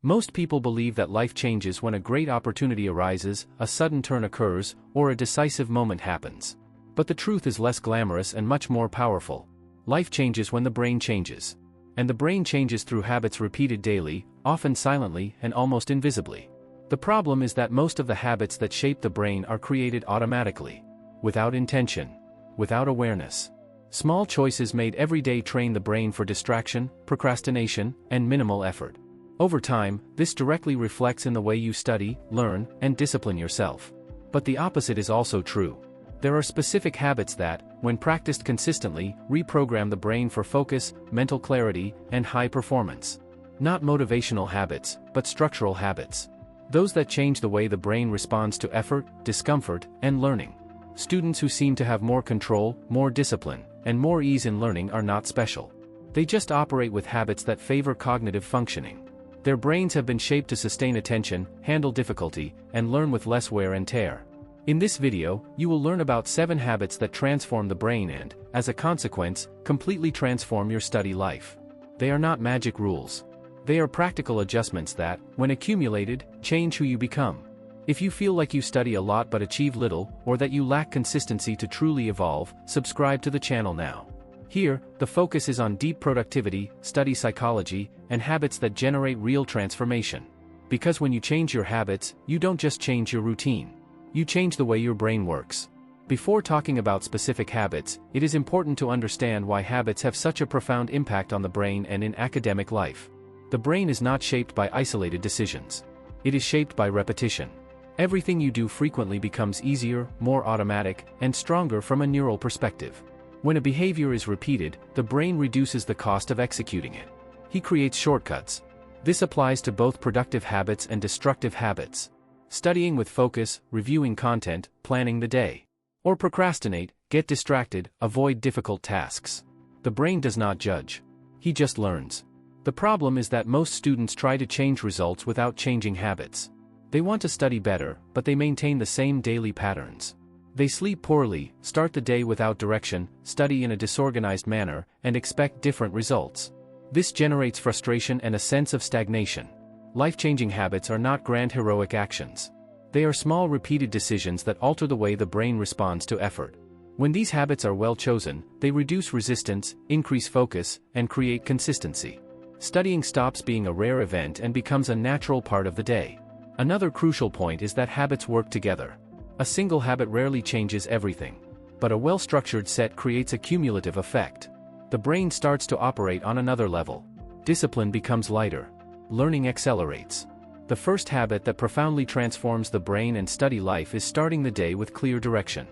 Most people believe that life changes when a great opportunity arises, a sudden turn occurs, or a decisive moment happens. But the truth is less glamorous and much more powerful. Life changes when the brain changes. And the brain changes through habits repeated daily, often silently and almost invisibly. The problem is that most of the habits that shape the brain are created automatically, without intention, without awareness. Small choices made every day train the brain for distraction, procrastination, and minimal effort. Over time, this directly reflects in the way you study, learn, and discipline yourself. But the opposite is also true. There are specific habits that, when practiced consistently, reprogram the brain for focus, mental clarity, and high performance. Not motivational habits, but structural habits. Those that change the way the brain responds to effort, discomfort, and learning. Students who seem to have more control, more discipline, and more ease in learning are not special. They just operate with habits that favor cognitive functioning. Their brains have been shaped to sustain attention, handle difficulty, and learn with less wear and tear. In this video, you will learn about 7 habits that transform the brain and, as a consequence, completely transform your study life. They are not magic rules. They are practical adjustments that, when accumulated, change who you become. If you feel like you study a lot but achieve little, or that you lack consistency to truly evolve, subscribe to the channel now. Here, the focus is on deep productivity, study psychology, and habits that generate real transformation. Because when you change your habits, you don't just change your routine. You change the way your brain works. Before talking about specific habits, it is important to understand why habits have such a profound impact on the brain and in academic life. The brain is not shaped by isolated decisions. It is shaped by repetition. Everything you do frequently becomes easier, more automatic, and stronger from a neural perspective. When a behavior is repeated, the brain reduces the cost of executing it. He creates shortcuts. This applies to both productive habits and destructive habits. Studying with focus, reviewing content, planning the day. Or procrastinate, get distracted, avoid difficult tasks. The brain does not judge. He just learns. The problem is that most students try to change results without changing habits. They want to study better, but they maintain the same daily patterns. They sleep poorly, start the day without direction, study in a disorganized manner, and expect different results. This generates frustration and a sense of stagnation. Life-changing habits are not grand heroic actions. They are small repeated decisions that alter the way the brain responds to effort. When these habits are well chosen, they reduce resistance, increase focus, and create consistency. Studying stops being a rare event and becomes a natural part of the day. Another crucial point is that habits work together. A single habit rarely changes everything. But a well-structured set creates a cumulative effect. The brain starts to operate on another level. Discipline becomes lighter. Learning accelerates. The first habit that profoundly transforms the brain and study life is starting the day with clear direction.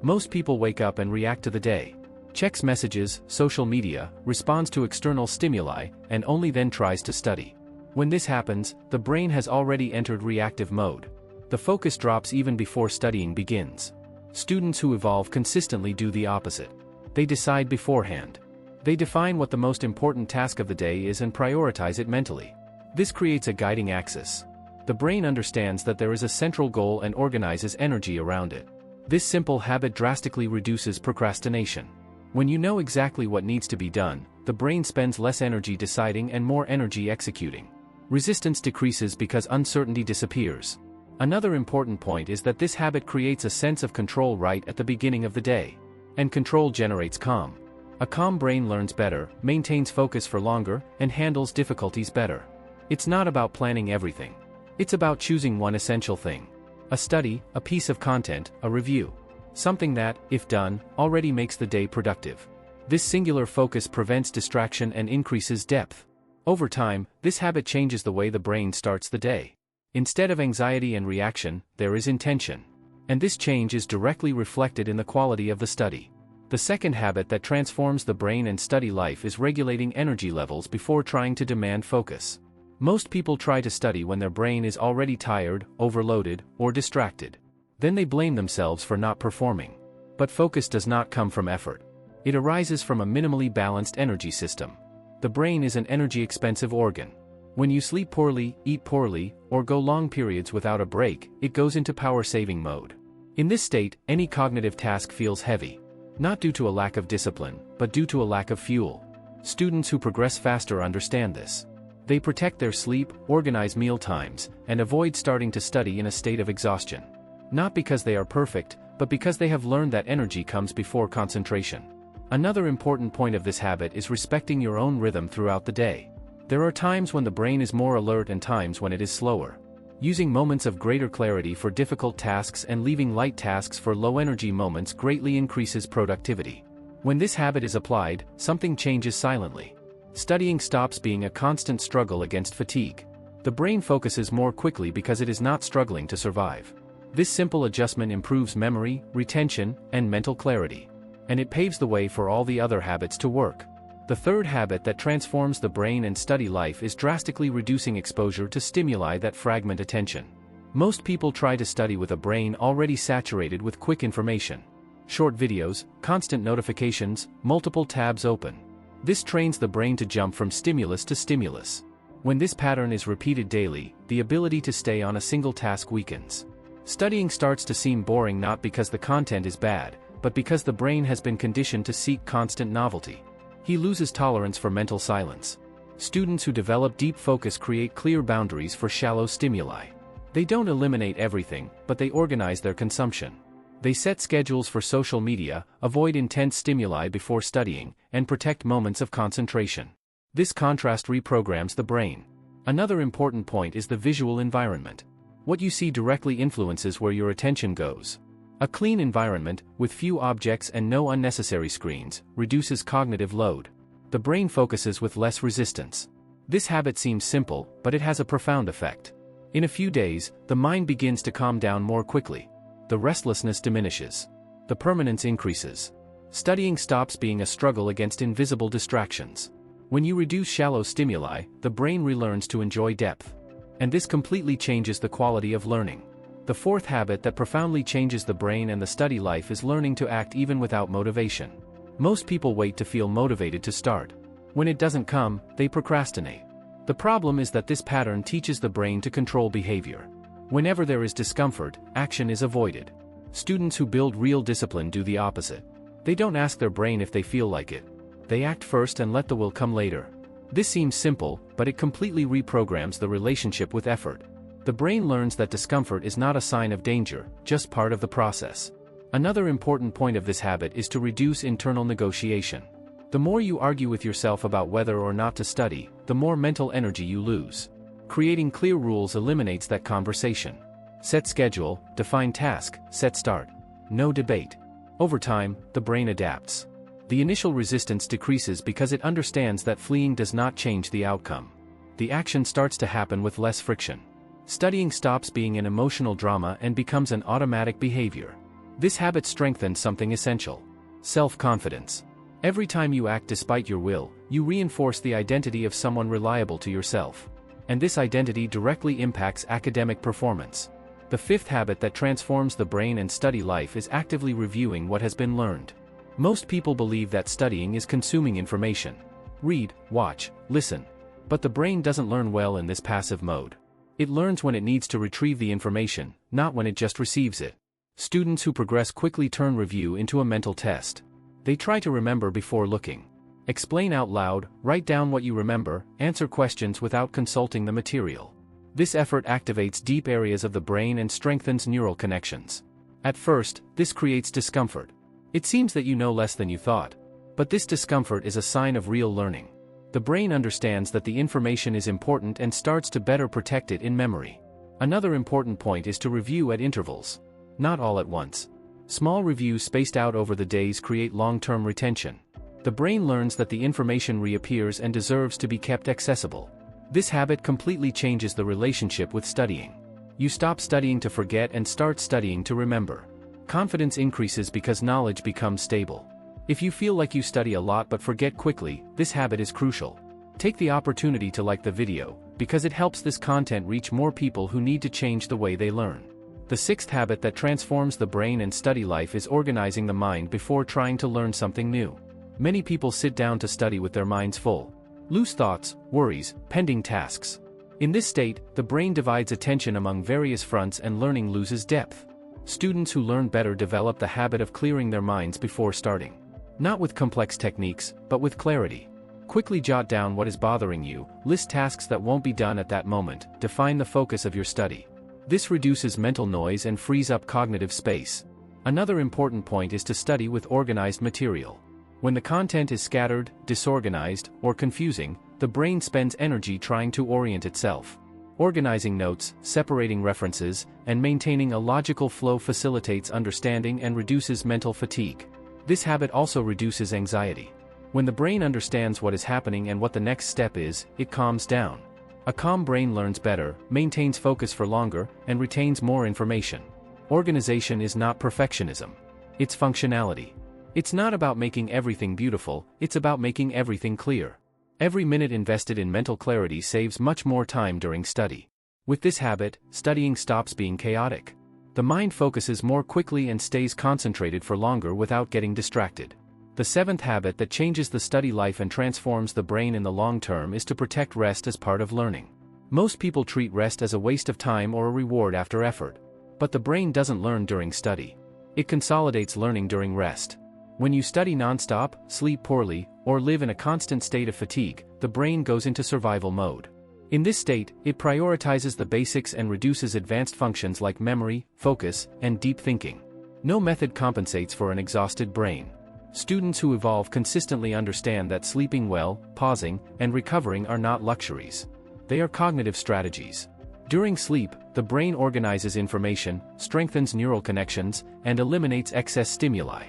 Most people wake up and react to the day. Checks messages, social media, responds to external stimuli, and only then tries to study. When this happens, the brain has already entered reactive mode. The focus drops even before studying begins. Students who evolve consistently do the opposite. They decide beforehand. They define what the most important task of the day is and prioritize it mentally. This creates a guiding axis. The brain understands that there is a central goal and organizes energy around it. This simple habit drastically reduces procrastination. When you know exactly what needs to be done, the brain spends less energy deciding and more energy executing. Resistance decreases because uncertainty disappears. Another important point is that this habit creates a sense of control right at the beginning of the day. And control generates calm. A calm brain learns better, maintains focus for longer, and handles difficulties better. It's not about planning everything. It's about choosing one essential thing. A study, a piece of content, a review. Something that, if done, already makes the day productive. This singular focus prevents distraction and increases depth. Over time, this habit changes the way the brain starts the day. Instead of anxiety and reaction, there is intention. And this change is directly reflected in the quality of the study. The second habit that transforms the brain and study life is regulating energy levels before trying to demand focus. Most people try to study when their brain is already tired, overloaded, or distracted. Then they blame themselves for not performing. But focus does not come from effort. It arises from a minimally balanced energy system. The brain is an energy-expensive organ. When you sleep poorly, eat poorly, or go long periods without a break, it goes into power-saving mode. In this state, any cognitive task feels heavy. Not due to a lack of discipline, but due to a lack of fuel. Students who progress faster understand this. They protect their sleep, organize meal times, and avoid starting to study in a state of exhaustion. Not because they are perfect, but because they have learned that energy comes before concentration. Another important point of this habit is respecting your own rhythm throughout the day. There are times when the brain is more alert and times when it is slower. Using moments of greater clarity for difficult tasks and leaving light tasks for low-energy moments greatly increases productivity. When this habit is applied, something changes silently. Studying stops being a constant struggle against fatigue. The brain focuses more quickly because it is not struggling to survive. This simple adjustment improves memory, retention, and mental clarity. And it paves the way for all the other habits to work. The third habit that transforms the brain and study life is drastically reducing exposure to stimuli that fragment attention. Most people try to study with a brain already saturated with quick information. Short videos, constant notifications, multiple tabs open. This trains the brain to jump from stimulus to stimulus. When this pattern is repeated daily, the ability to stay on a single task weakens. Studying starts to seem boring not because the content is bad, but because the brain has been conditioned to seek constant novelty. He loses tolerance for mental silence. Students who develop deep focus create clear boundaries for shallow stimuli. They don't eliminate everything, but they organize their consumption. They set schedules for social media, avoid intense stimuli before studying, and protect moments of concentration. This contrast reprograms the brain. Another important point is the visual environment. What you see directly influences where your attention goes. A clean environment, with few objects and no unnecessary screens, reduces cognitive load. The brain focuses with less resistance. This habit seems simple, but it has a profound effect. In a few days, the mind begins to calm down more quickly. The restlessness diminishes. The permanence increases. Studying stops being a struggle against invisible distractions. When you reduce shallow stimuli, the brain relearns to enjoy depth. And this completely changes the quality of learning. The fourth habit that profoundly changes the brain and the study life is learning to act even without motivation. Most people wait to feel motivated to start. When it doesn't come, they procrastinate. The problem is that this pattern teaches the brain to control behavior. Whenever there is discomfort, action is avoided. Students who build real discipline do the opposite. They don't ask their brain if they feel like it. They act first and let the will come later. This seems simple, but it completely reprograms the relationship with effort. The brain learns that discomfort is not a sign of danger, just part of the process. Another important point of this habit is to reduce internal negotiation. The more you argue with yourself about whether or not to study, the more mental energy you lose. Creating clear rules eliminates that conversation. Set schedule, define task, set start. No debate. Over time, the brain adapts. The initial resistance decreases because it understands that fleeing does not change the outcome. The action starts to happen with less friction. Studying stops being an emotional drama and becomes an automatic behavior. This habit strengthens something essential: self-confidence. Every time you act despite your will, you reinforce the identity of someone reliable to yourself. And this identity directly impacts academic performance. The fifth habit that transforms the brain and study life is actively reviewing what has been learned. Most people believe that studying is consuming information. Read, watch, listen. But the brain doesn't learn well in this passive mode. It learns when it needs to retrieve the information, not when it just receives it. Students who progress quickly turn review into a mental test. They try to remember before looking. Explain out loud, write down what you remember, answer questions without consulting the material. This effort activates deep areas of the brain and strengthens neural connections. At first, this creates discomfort. It seems that you know less than you thought. But this discomfort is a sign of real learning. The brain understands that the information is important and starts to better protect it in memory. Another important point is to review at intervals. Not all at once. Small reviews spaced out over the days create long-term retention. The brain learns that the information reappears and deserves to be kept accessible. This habit completely changes the relationship with studying. You stop studying to forget and start studying to remember. Confidence increases because knowledge becomes stable. If you feel like you study a lot but forget quickly, this habit is crucial. Take the opportunity to like the video, because it helps this content reach more people who need to change the way they learn. The sixth habit that transforms the brain and study life is organizing the mind before trying to learn something new. Many people sit down to study with their minds full. Loose thoughts, worries, pending tasks. In this state, the brain divides attention among various fronts and learning loses depth. Students who learn better develop the habit of clearing their minds before starting. Not with complex techniques, but with clarity. Quickly jot down what is bothering you, list tasks that won't be done at that moment, define the focus of your study. This reduces mental noise and frees up cognitive space. Another important point is to study with organized material. When the content is scattered, disorganized, or confusing, the brain spends energy trying to orient itself. Organizing notes, separating references, and maintaining a logical flow facilitates understanding and reduces mental fatigue. This habit also reduces anxiety. When the brain understands what is happening and what the next step is, it calms down. A calm brain learns better, maintains focus for longer, and retains more information. Organization is not perfectionism. It's functionality. It's not about making everything beautiful, it's about making everything clear. Every minute invested in mental clarity saves much more time during study. With this habit, studying stops being chaotic. The mind focuses more quickly and stays concentrated for longer without getting distracted. The seventh habit that changes the study life and transforms the brain in the long term is to protect rest as part of learning. Most people treat rest as a waste of time or a reward after effort. But the brain doesn't learn during study. It consolidates learning during rest. When you study nonstop, sleep poorly, or live in a constant state of fatigue, the brain goes into survival mode. In this state, it prioritizes the basics and reduces advanced functions like memory, focus, and deep thinking. No method compensates for an exhausted brain. Students who evolve consistently understand that sleeping well, pausing, and recovering are not luxuries. They are cognitive strategies. During sleep, the brain organizes information, strengthens neural connections, and eliminates excess stimuli.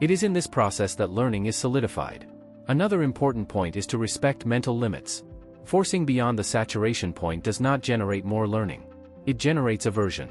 It is in this process that learning is solidified. Another important point is to respect mental limits. Forcing beyond the saturation point does not generate more learning. It generates aversion.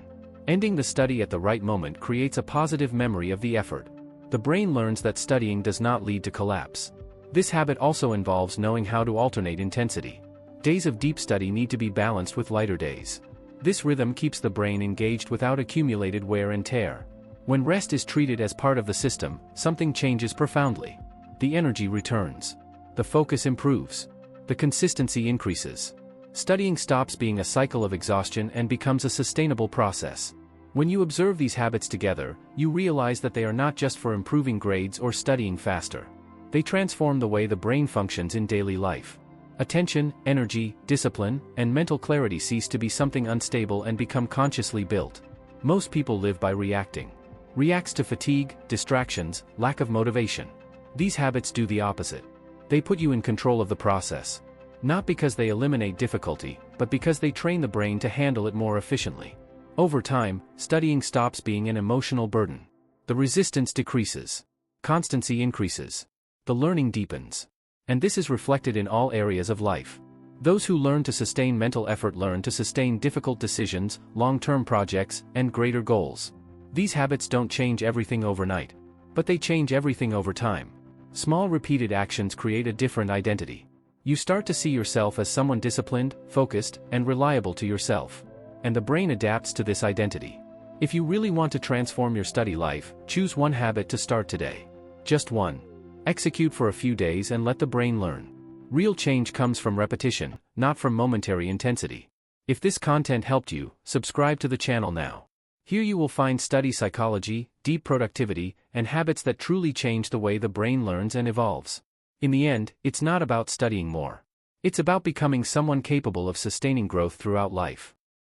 Ending the study at the right moment creates a positive memory of the effort. The brain learns that studying does not lead to collapse. This habit also involves knowing how to alternate intensity. Days of deep study need to be balanced with lighter days. This rhythm keeps the brain engaged without accumulated wear and tear. When rest is treated as part of the system, something changes profoundly. The energy returns. The focus improves. The consistency increases. Studying stops being a cycle of exhaustion and becomes a sustainable process. When you observe these habits together, you realize that they are not just for improving grades or studying faster. They transform the way the brain functions in daily life. Attention, energy, discipline, and mental clarity cease to be something unstable and become consciously built. Most people live by reacting. Reacts to fatigue, distractions, lack of motivation. These habits do the opposite. They put you in control of the process. Not because they eliminate difficulty, but because they train the brain to handle it more efficiently. Over time, studying stops being an emotional burden. The resistance decreases. Constancy increases. The learning deepens. And this is reflected in all areas of life. Those who learn to sustain mental effort learn to sustain difficult decisions, long-term projects, and greater goals. These habits don't change everything overnight. But they change everything over time. Small repeated actions create a different identity. You start to see yourself as someone disciplined, focused, and reliable to yourself. And the brain adapts to this identity. If you really want to transform your study life, choose one habit to start today. Just one. Execute for a few days and let the brain learn. Real change comes from repetition, not from momentary intensity. If this content helped you, subscribe to the channel now. Here you will find study psychology, deep productivity, and habits that truly change the way the brain learns and evolves. In the end, it's not about studying more. It's about becoming someone capable of sustaining growth throughout life.